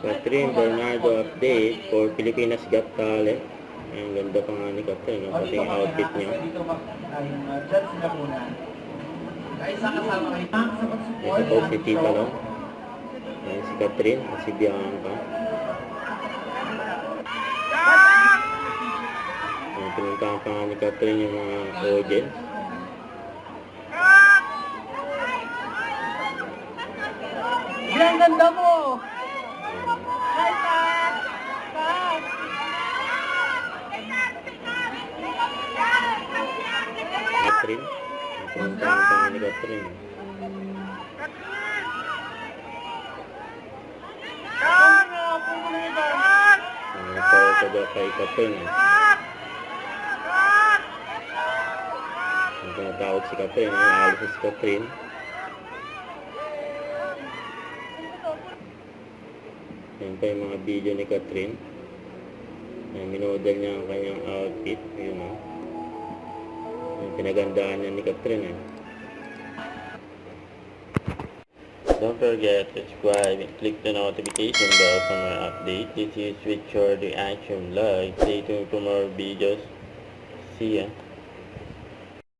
Catherine Bernardo update for Pilipinas Got Talent. Ang ganda pa nga ni Catherine, no? Pati yung outfit niya. Ito po si Tita, no? Ayan si Catherine, si Bianca. Ayan, pinuntahan pa nga ni Catherine yung mga audience. Ang ganda mo! Hi, Catherine. Pinuntahan pa nga ni Catherine. Nagpapagod kay Catherine. Nagpapatawag si Catherine. Naalis si Catherine. Yan pa yung mga video ni Catherine. Minodel niya ang kanyang outfit. Yun, no? Pinagandaan niya ni Catherine. Don't forget to subscribe and click the notification bell for more updates. This is Richard Reaction Live. Stay tuned for more videos. See ya.